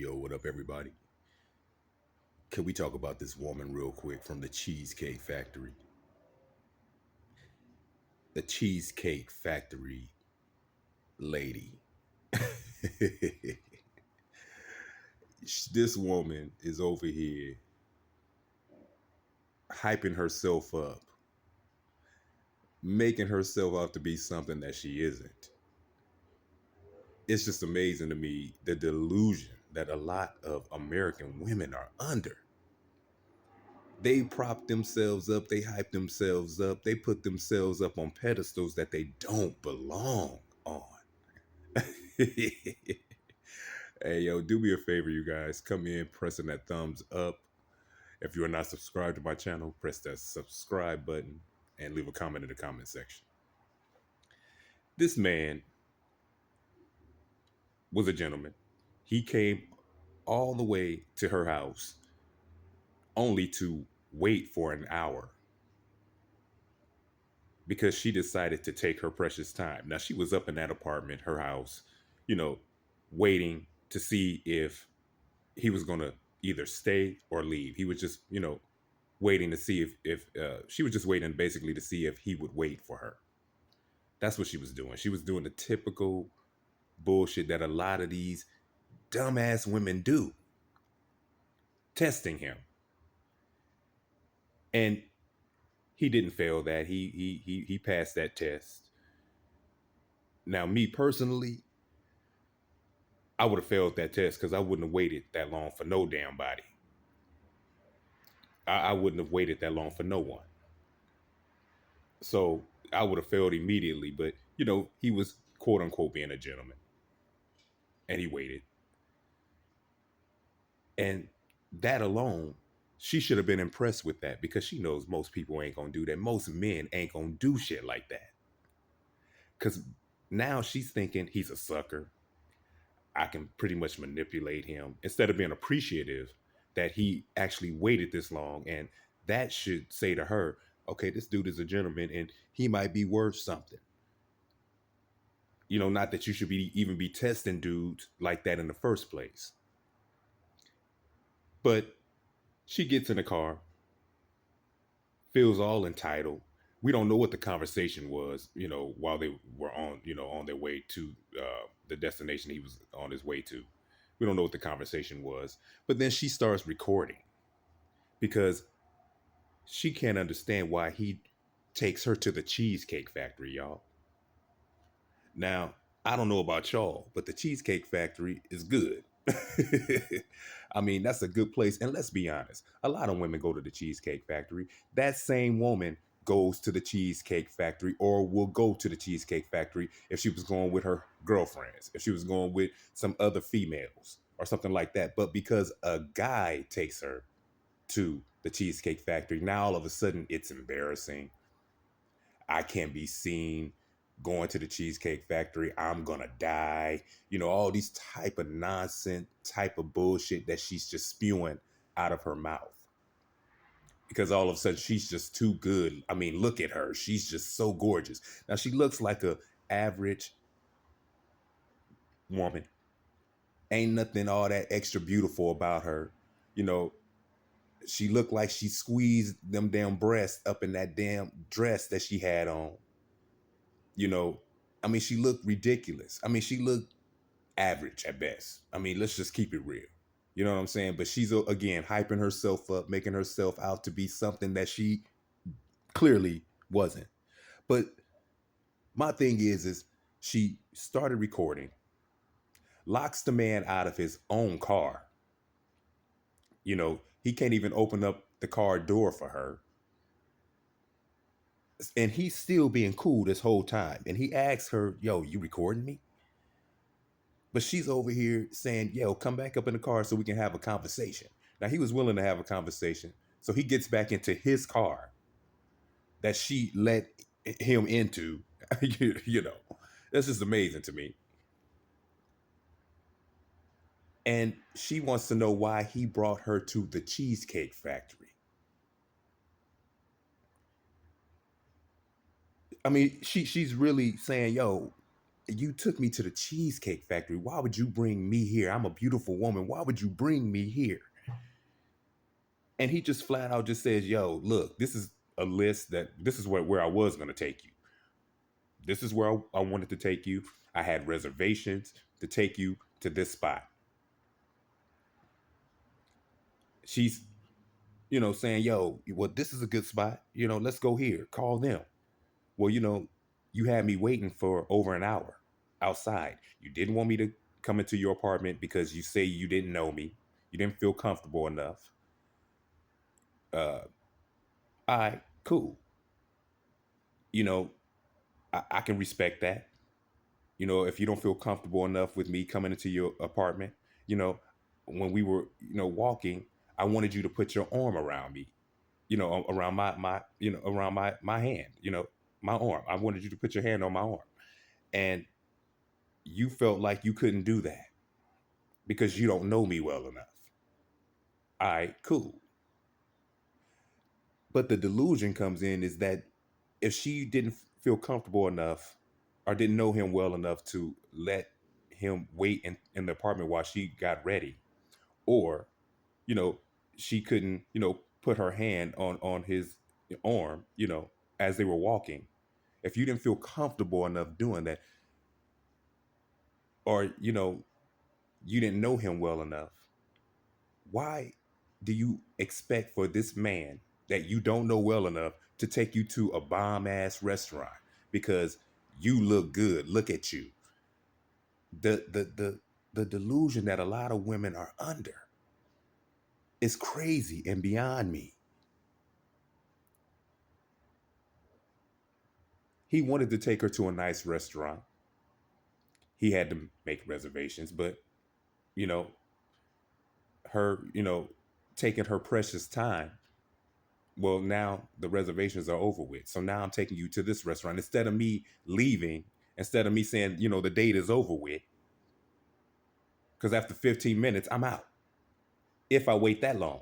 Yo, what up, everybody? Can we talk about this woman real quick from the Cheesecake Factory? The Cheesecake Factory lady. This woman is over here hyping herself up, making herself out to be something that she isn't. It's just amazing to me the delusion that a lot of American women are under. They prop themselves up, they hype themselves up, they put themselves up on pedestals that they don't belong on. Hey, yo, do me a favor, you guys. Come in pressing that thumbs up. If you are not subscribed to my channel, press that subscribe button and leave a comment in the comment section. This man was a gentleman. He came all the way to her house only to wait for an hour because she decided to take her precious time. Now, she was up in that apartment, her house, you know, waiting to see if he was going to either stay or leave. He was just, waiting to see if she was just waiting basically to see if he would wait for her. That's what she was doing. She was doing the typical bullshit that a lot of these dumbass women do, testing him. And he didn't fail that. He passed that test. Now, me personally, I would have failed that test because I wouldn't have waited that long for no damn body. I wouldn't have waited that long for no one. So I would have failed immediately. But, he was quote unquote being a gentleman. And he waited. And that alone, she should have been impressed with that because she knows most people ain't going to do that. Most men ain't going to do shit like that. Because now she's thinking he's a sucker. I can pretty much manipulate him instead of being appreciative that he actually waited this long. And that should say to her, okay, this dude is a gentleman and he might be worth something. Not that you should even be testing dudes like that in the first place. But she gets in the car, feels all entitled. We don't know what the conversation was, while they were on their way to the destination he was on his way to. We don't know what the conversation was. But then she starts recording because she can't understand why he takes her to the Cheesecake Factory, y'all. Now, I don't know about y'all, but the Cheesecake Factory is good. I mean, that's a good place. And let's be honest, a lot of women go to the Cheesecake Factory. That same woman goes to the Cheesecake Factory or will go to the Cheesecake Factory if she was going with her girlfriends, if she was going with some other females or something like that. But because a guy takes her to the Cheesecake Factory, now all of a sudden it's embarrassing. I can't be seen going to the Cheesecake Factory. I'm gonna die. All these type of nonsense, type of bullshit that she's just spewing out of her mouth. Because all of a sudden she's just too good. I mean, look at her. She's just so gorgeous. Now she looks like a average woman. Ain't nothing all that extra beautiful about her. She looked like she squeezed them damn breasts up in that damn dress that she had on. I mean, she looked ridiculous. I mean, she looked average at best. I mean, let's just keep it real. You know what I'm saying? But she's, again, hyping herself up, making herself out to be something that she clearly wasn't. But my thing is she started recording, locks the man out of his own car. He can't even open up the car door for her. And he's still being cool this whole time. And he asks her, yo, you recording me? But she's over here saying, yo, come back up in the car so we can have a conversation. Now, he was willing to have a conversation. So he gets back into his car that she let him into. That's just amazing to me. And she wants to know why he brought her to the Cheesecake Factory. I mean, she's really saying, yo, You took me to the Cheesecake Factory. Why would you bring me here? I'm a beautiful woman. Why would you bring me here? And he just flat out just says, yo, look, this is a list that this is where I was going to take you. This is where I wanted to take you. I had reservations to take you to this spot. She's, saying, yo, well, this is a good spot. Let's go here. Call them. Well, you had me waiting for over an hour outside. You didn't want me to come into your apartment because you say you didn't know me. You didn't feel comfortable enough. All right, cool. You know, I can respect that. If you don't feel comfortable enough with me coming into your apartment, you know, when we were, walking, I wanted you to put your arm around me, around around my hand, my arm. I wanted you to put your hand on my arm. And you felt like you couldn't do that because you don't know me well enough. All right, cool. But the delusion comes in is that if she didn't feel comfortable enough or didn't know him well enough to let him wait in the apartment while she got ready, or, you know, she couldn't, put her hand on his arm, as they were walking. If you didn't feel comfortable enough doing that, or, you didn't know him well enough, why do you expect for this man that you don't know well enough to take you to a bomb ass restaurant because you look good? Look at you. The delusion that a lot of women are under is crazy and beyond me. He wanted to take her to a nice restaurant. He had to make reservations, but you know, her, taking her precious time. Well, now the reservations are over with. So now I'm taking you to this restaurant. Instead of me leaving, instead of me saying, the date is over with, because after 15 minutes, I'm out. If I wait that long,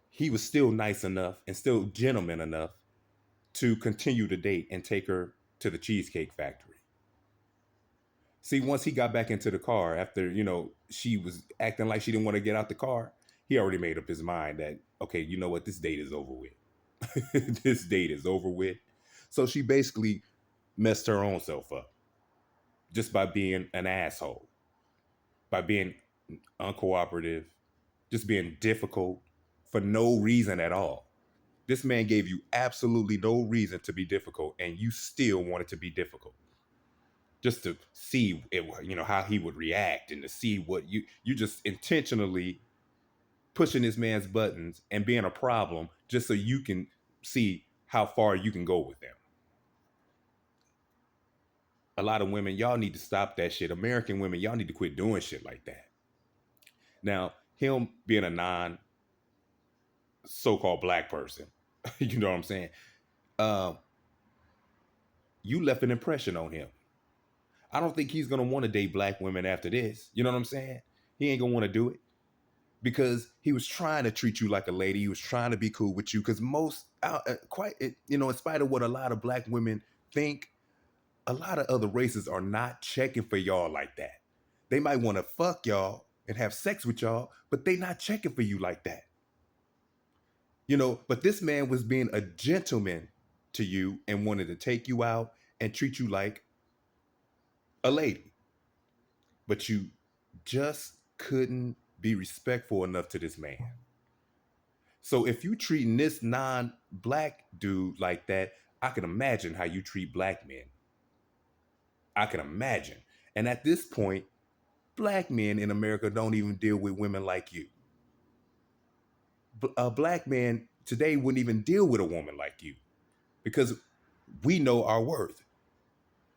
he was still nice enough and still gentleman enough to continue the date and take her to the Cheesecake Factory. See, once he got back into the car after, she was acting like she didn't want to get out the car, he already made up his mind that, okay, you know what, this date is over with. This date is over with. So she basically messed her own self up just by being an asshole, by being uncooperative, just being difficult for no reason at all. This man gave you absolutely no reason to be difficult, and you still wanted to be difficult just to see it, how he would react and to see what you just intentionally pushing this man's buttons and being a problem just so you can see how far you can go with them. A lot of women, y'all need to stop that shit. American women, y'all need to quit doing shit like that. Now, him being a non so-called black person, you know what I'm saying? Uh, you left an impression on him. I don't think he's gonna want to date black women after this. You know what I'm saying? He ain't gonna want to do it because he was trying to treat you like a lady. He was trying to be cool with you because most, in spite of what a lot of black women think, a lot of other races are not checking for y'all like that. They might want to fuck y'all and have sex with y'all, but they not checking for you like that. But this man was being a gentleman to you and wanted to take you out and treat you like a lady. But you just couldn't be respectful enough to this man. So if you treating this non-black dude like that, I can imagine how you treat black men. I can imagine. And at this point, black men in America don't even deal with women like you. A black man today wouldn't even deal with a woman like you because we know our worth.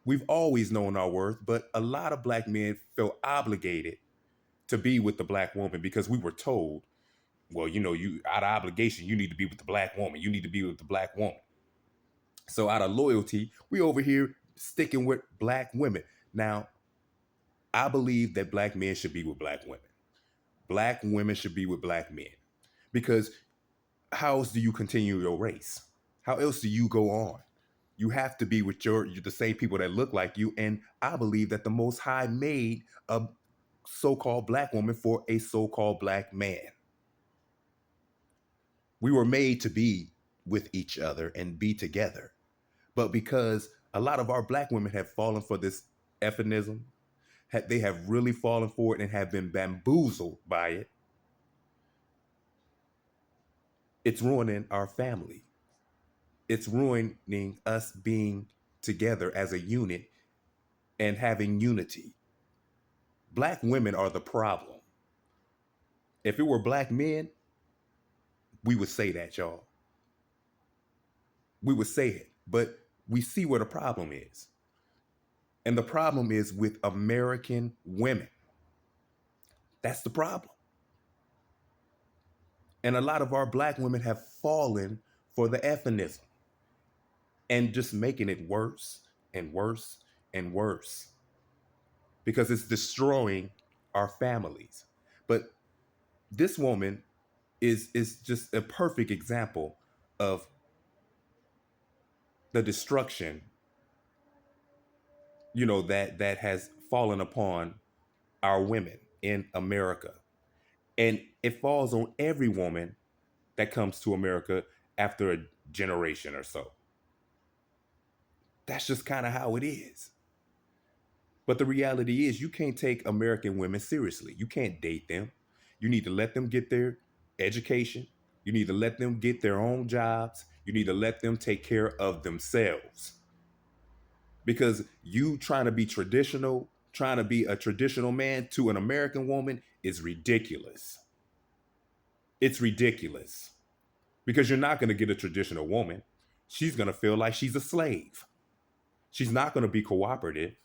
We've always known our worth, but a lot of black men feel obligated to be with the black woman because we were told, well, you out of obligation, you need to be with the black woman. You need to be with the black woman. So out of loyalty, we over here sticking with black women. Now, I believe that black men should be with black women. Black women should be with black men because how else do you continue your race? How else do you go on? You have to be with the same people that look like you. And I believe that the Most High made a so-called black woman for a so-called black man. We were made to be with each other and be together. But because a lot of our black women have fallen for this euphemism, they have really fallen for it and have been bamboozled by it. It's ruining our family. It's ruining us being together as a unit and having unity. Black women are the problem. If it were black men, we would say that, y'all. We would say it. But we see where the problem is. And the problem is with American women. That's the problem. And a lot of our black women have fallen for the euphemism and just making it worse and worse and worse because it's destroying our families. But this woman is just a perfect example of the destruction, that has fallen upon our women in America. And it falls on every woman that comes to America after a generation or so. That's just kind of how it is. But the reality is, you can't take American women seriously. You can't date them. You need to let them get their education. You need to let them get their own jobs. You need to let them take care of themselves. Because you trying to be traditional, trying to be a traditional man to an American woman is ridiculous. It's ridiculous. Because you're not going to get a traditional woman. She's going to feel like she's a slave. She's not going to be cooperative.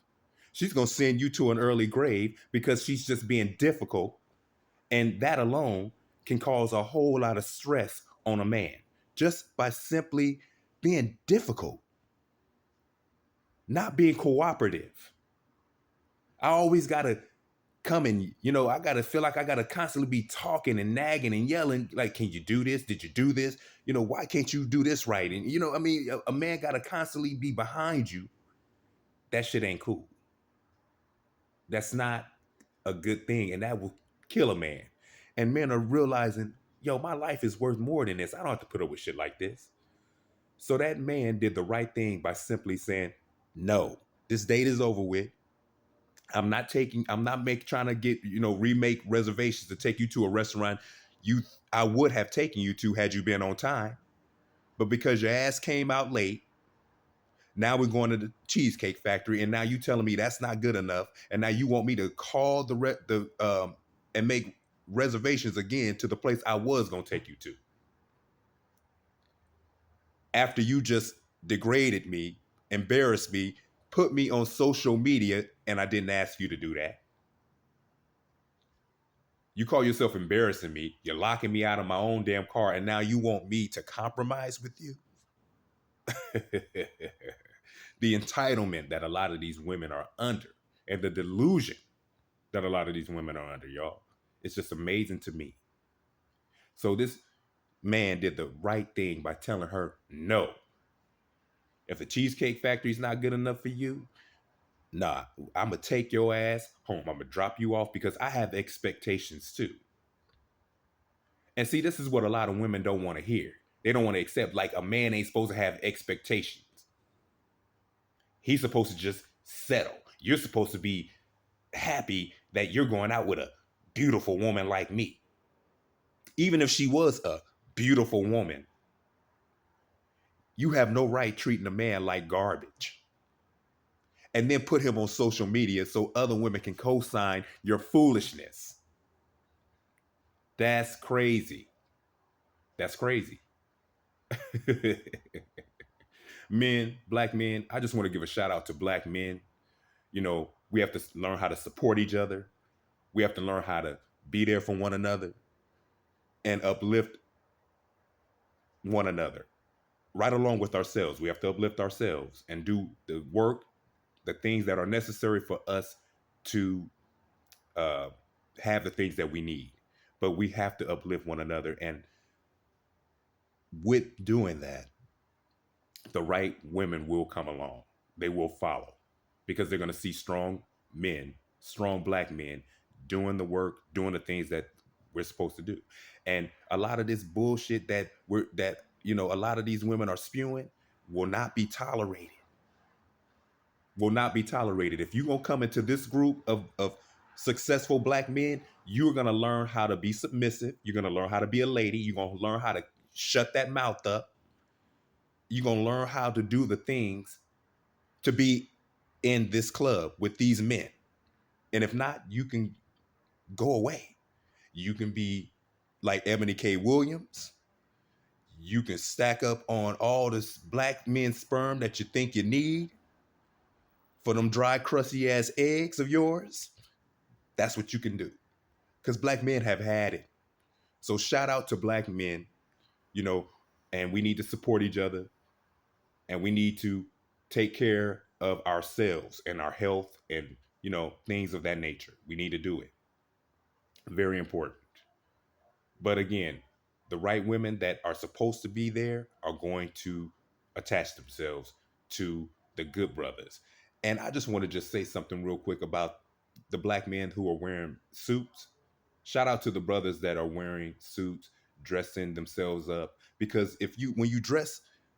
She's going to send you to an early grave because she's just being difficult. And that alone can cause a whole lot of stress on a man just by simply being difficult, not being cooperative. I always got to come and, I got to feel like I got to constantly be talking and nagging and yelling, like, can you do this? Did you do this? Why can't you do this right? And, a man got to constantly be behind you. That shit ain't cool. That's not a good thing. And that will kill a man. And men are realizing, yo, my life is worth more than this. I don't have to put up with shit like this. So that man did the right thing by simply saying, no, this date is over with. I'm not trying to get, remake reservations to take you to a restaurant I would have taken you to had you been on time. But because your ass came out late, now we're going to the Cheesecake Factory, and now you telling me that's not good enough, and now you want me to call and make reservations again to the place I was going to take you to. After you just degraded me, embarrassed me, put me on social media, and I didn't ask you to do that. You call yourself embarrassing me. You're locking me out of my own damn car, and now you want me to compromise with you? The entitlement that a lot of these women are under and the delusion that a lot of these women are under, y'all. It's just amazing to me. So this man did the right thing by telling her, no. If the Cheesecake Factory is not good enough for you, nah, I'm going to take your ass home. I'm going to drop you off because I have expectations too. And see, this is what a lot of women don't want to hear. They don't want to accept, like, a man ain't supposed to have expectations. He's supposed to just settle. You're supposed to be happy that you're going out with a beautiful woman like me. Even if she was a beautiful woman, you have no right treating a man like garbage. And then put him on social media so other women can co-sign your foolishness. That's crazy. That's crazy. Men, black men, I just want to give a shout out to black men. We have to learn how to support each other. We have to learn how to be there for one another and uplift one another right along with ourselves. We have to uplift ourselves and do the work, the things that are necessary for us to uh, have the things that we need. But we have to uplift one another. And with doing that, the right women will come along. They will follow because they're going to see strong men, strong black men doing the work, doing the things that we're supposed to do. And a lot of this bullshit that a lot of these women are spewing will not be tolerated. Will not be tolerated. If you're going to come into this group of successful black men, you're going to learn how to be submissive. You're going to learn how to be a lady. You're going to learn how to shut that mouth up. You're going to learn how to do the things to be in this club with these men. And if not, you can go away. You can be like Ebony K. Williams. You can stack up on all this black men sperm that you think you need for them dry, crusty ass eggs of yours. That's what you can do. Because black men have had it. So shout out to black men, you know, and we need to support each other and we need to take care of ourselves and our health and things of that nature. We need to do it. Very important. But again, the right women that are supposed to be there are going to attach themselves to the good brothers. And I just want to just say something real quick about the black men who are wearing suits. Shout out to the brothers that are wearing suits, dressing themselves up. Because when you dress